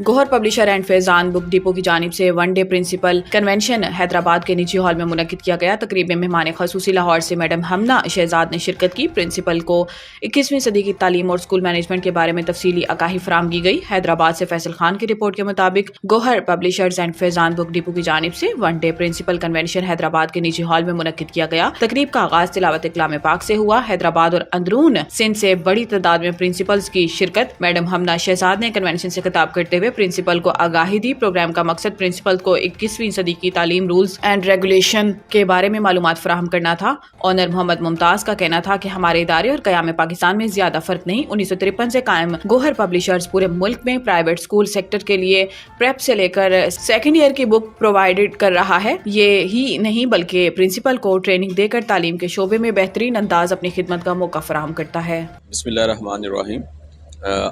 Gauhar publisher and Faizan book depot की जानिब से one day principal convention Hyderabad के निजी हॉल में मुनक्किद किया गया। तकरीब में मेहमान खसूसी लाहौर से मैडम हमना शहजाद ने शिरकत की। प्रिंसिपल को 21वीं सदी की तालीम और स्कूल मैनेजमेंट के बारे में तफसीली आगाही फराहम की गई। हैदराबाद से फैसल खान की रिपोर्ट के मुताबिक Gauhar publishers and Faizan book depot की जानिब से one day principal convention Hyderabad के निजी हॉल में मुनक्किद किया गया। तकरीब का आगाज तिलावत कलाम पाक से हुआ। हैदराबाद और अंदरून सिंध से बड़ी तादाद में प्रिंसिपल्स की शिरकत। मैडम हमना शहजाद ने कन्वेंशन से खिताब करते हुए प्रिंसिपल को आगाही दी। प्रोग्राम का मकसद प्रिंसिपल को 21वीं सदी की तालीम, रूल्स एंड रेगुलेशन के बारे में मालूमात फराहम करना था। ऑनर मोहम्मद मुमताज का कहना था कि हमारे इदारे और क़याम पाकिस्तान में ज्यादा फर्क नहीं। 1953 से कायम गौहर पब्लिशर्स पूरे मुल्क में प्राइवेट स्कूल सेक्टर के लिए प्रेप से लेकर सेकेंड ईयर की बुक प्रोवाइडेड कर रहा है। ये ही नहीं बल्कि प्रिंसिपल को ट्रेनिंग देकर तालीम के शोबे में बेहतरीन अंदाज अपनी खिदमत का मौका फराहम करता है। बिस्मिल्लाहिर्रहमानिर्रहीम।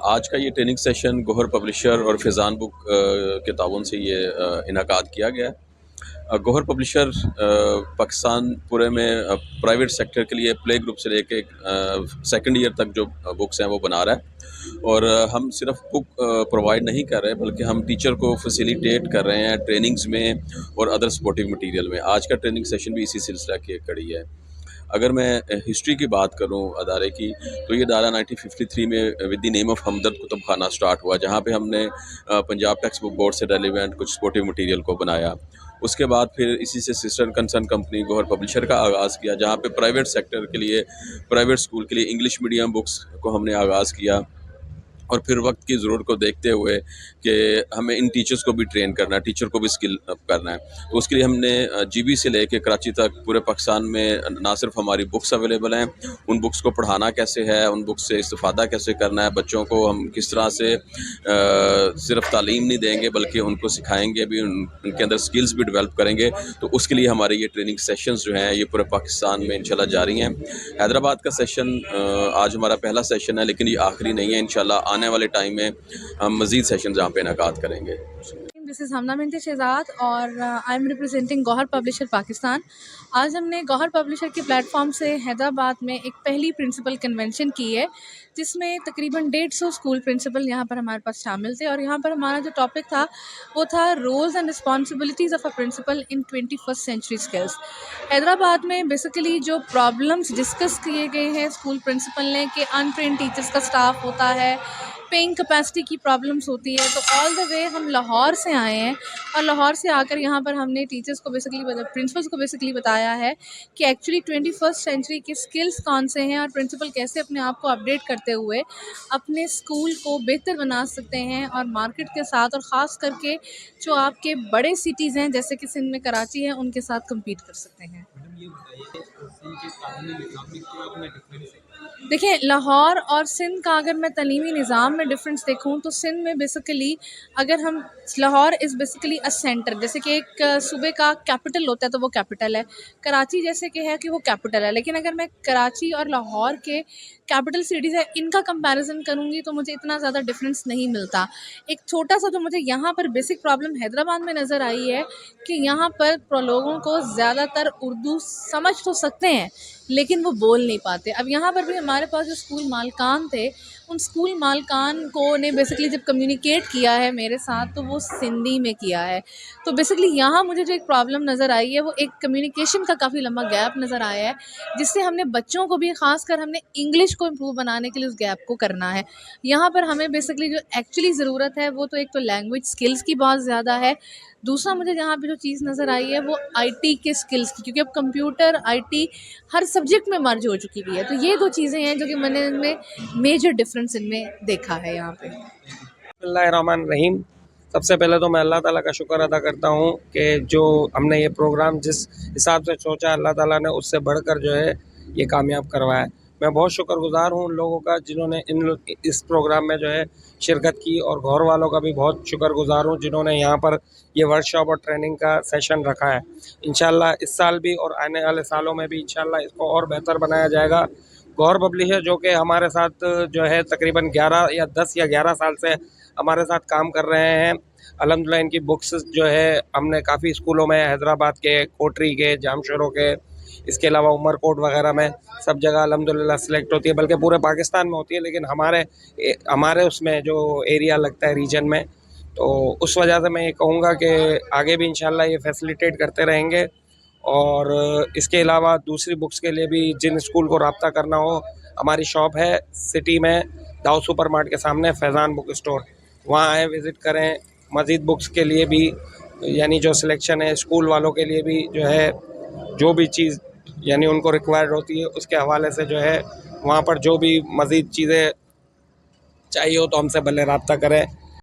आज का ये ट्रेनिंग सेशन गौहर पब्लिशर और फैज़ान बुक के ताउन से ये इनकाद किया गया है। गौहर पब्लिशर पाकिस्तान पूरे में प्राइवेट सेक्टर के लिए प्ले ग्रुप से लेके सेकंड ईयर तक जो बुक्स हैं वो बना रहा है। और हम सिर्फ बुक प्रोवाइड नहीं कर रहे बल्कि हम टीचर को फैसिलिटेट कर रहे हैं ट्रेनिंग्स में और अदर सपोर्टिव मटीरियल में। आज का ट्रेनिंग सेशन भी इसी सिलसिला की कड़ी है। अगर मैं हिस्ट्री की बात करूं अदारे की, तो ये अदारा 1953 में with the name of Hamdard Kutub Khana start हुआ, जहां पे हमने पंजाब टेक्स्ट बुक बोर्ड से रेलिवेंट कुछ सपोर्टिव मटेरियल को बनाया। उसके बाद फिर इसी से sister concern company Gauhar publisher का आगाज़ किया, जहां पे प्राइवेट सेक्टर के लिए, प्राइवेट स्कूल के लिए इंग्लिश मीडियम बुक्स को हमने आगाज़ किया। और फिर वक्त की ज़रूरत को देखते हुए कि हमें इन टीचर्स को भी ट्रेन करना है, टीचर को भी स्किल अप करना है, तो उसके लिए हमने जीबी से लेके कराची तक पूरे पाकिस्तान में ना सिर्फ हमारी बुक्स अवेलेबल हैं, उन बुक्स को पढ़ाना कैसे है, उन बुक्स से इस्तेफादा कैसे करना है, बच्चों को हम किस तरह से सिर्फ तालीम नहीं देंगे बल्कि उनको सिखाएंगे भी, उनके अंदर स्किल्स भी डेवलप करेंगे। तो उसके लिए हमारे ये ट्रेनिंग सेशंस जो हैं ये पूरे पाकिस्तान में इंशाल्लाह जारी हैं। हैदराबाद का सेशन आज हमारा पहला सेशन है, लेकिन ये आखिरी नहीं है। इंशाल्लाह आने वाले टाइम में हम मज़ीद सेशन जहाँ पे इनकाद करेंगे। दिस इज़ हमना बिनते शहजाद और I am representing Gauhar publisher Pakistan. आज हमने गौहर पब्लिशर के प्लेटफॉर्म से हैदराबाद में एक पहली प्रिंसिपल कन्वेंशन की है, जिसमें तकरीबन 150 स्कूल प्रिंसिपल यहाँ पर हमारे पास शामिल थे। और यहाँ पर हमारा जो टॉपिक था वो था roles and responsibilities of a principal in 21st century skills. Hyderabad में बेसिकली जो प्रॉब्लम्स डिस्कस किए गए हैं स्कूल प्रिंसिपल ने कि अनट्रेंड टीचर्स का स्टाफ होता है, पेइंग कैपेसिटी की प्रॉब्लम्स होती है। तो ऑल द वे हम लाहौर से आए हैं और लाहौर से आकर यहाँ पर हमने टीचर्स को बेसिकली प्रिंसिपल्स को बेसिकली बताया है कि एक्चुअली 21st सेंचुरी के स्किल्स कौन से हैं और प्रिंसिपल कैसे अपने आप को अपडेट करते हुए अपने स्कूल को बेहतर बना सकते हैं और मार्केट के साथ, और ख़ास करके जो आपके बड़े सिटीज़ हैं जैसे कि सिंध में कराची है, उनके साथ कम्पीट कर सकते हैं। देखिए, लाहौर और सिंध का अगर मैं तलीमी निज़ाम में डिफरेंस देखूं तो सिंध में बेसिकली अगर हम Lahore is basically a centre, जैसे कि एक सूबे का कैपिटल होता है तो वो कैपिटल है। कराची जैसे कि है कि वो कैपिटल है, लेकिन अगर मैं कराची और लाहौर के कैपिटल सिटीज़ है इनका कंपैरिजन करूँगी तो मुझे इतना ज़्यादा डिफरेंस नहीं मिलता। एक छोटा सा जो मुझे यहाँ पर बेसिक प्रॉब्लम हैदराबाद में नज़र आई है कि यहाँ पर लोगों को ज़्यादातर उर्दू समझ तो सकते हैं लेकिन वो बोल नहीं पाते। अब यहाँ पर भी हमारे पास जो स्कूल मालकान थे, उन स्कूल मालकान को ने बेसिकली जब कम्युनिकेट किया है मेरे साथ तो वो सिंधी में किया है। तो बेसिकली यहाँ मुझे जो एक प्रॉब्लम नज़र आई है वो एक कम्युनिकेशन का काफ़ी लंबा गैप नज़र आया है, जिससे हमने बच्चों को भी ख़ासकर हमने इंग्लिश को इम्प्रूव बनाने के लिए उस गैप को करना है। यहाँ पर हमें बेसिकली जो एक्चुअली ज़रूरत है वो तो एक तो लैंग्वेज स्किल्स की बहुत ज़्यादा है। दूसरा मुझे जहाँ पे जो चीज़ नज़र आई है वो आईटी के स्किल्स की, क्योंकि अब कंप्यूटर आईटी हर सब्जेक्ट में मर्ज हो चुकी हुई है। तो ये दो चीज़ें हैं जो कि मैंने इनमें मेजर डिफरेंस इनमें देखा है यहाँ पे। बिस्मिल्लाहिर्रहमानिर्रहीम। सबसे पहले तो मैं अल्लाह ताला का शुक्र अदा करता हूँ कि जो हमने ये प्रोग्राम जिस हिसाब से सोचा अल्लाह ताला ने उससे बढ़कर जो है ये कामयाब करवाया। मैं बहुत शुक्रगुज़ार हूँ उन लोगों का जिन्होंने इस प्रोग्राम में जो है शिरकत की, और घौर वालों का भी बहुत शुक्रगुज़ार हूँ जिन्होंने यहाँ पर ये वर्कशॉप और ट्रेनिंग का सेशन रखा है। इंशाल्लाह इस साल भी और आने वाले सालों में भी इंशाल्लाह इसको और बेहतर बनाया जाएगा। गौहर पब्लिशर जो कि हमारे साथ जो है तकरीबन 11 या 10 या 11 साल से हमारे साथ काम कर रहे हैं। अल्हम्दुलिल्लाह इनकी बुक्स जो है हमने काफ़ी स्कूलों में, हैदराबाद के, कोटरी के, जामशोरों के, इसके अलावा उमरकोट वगैरह में सब जगह अल्हम्दुलिल्लाह सिलेक्ट होती है, बल्कि पूरे पाकिस्तान में होती है, लेकिन हमारे उसमें जो एरिया लगता है रीजन में, तो उस वजह से मैं ये कहूँगा कि आगे भी इंशाल्लाह ये फैसिलिटेट करते रहेंगे। और इसके अलावा दूसरी बुक्स के लिए भी जिन स्कूल को रब्ता करना हो, हमारी शॉप है सिटी में दाऊ सुपर मार्ट के सामने फैज़ान बुक स्टोर, वहाँ आए, विज़िट करें। मज़ीद बुक्स के लिए भी यानी जो सिलेक्शन है स्कूल वालों के लिए भी जो है, जो भी चीज़ यानी उनको रिक्वायर्ड होती है उसके हवाले से जो है वहाँ पर जो भी मज़ीद चीज़ें चाहिए हो तो हमसे भले रब्ता करें।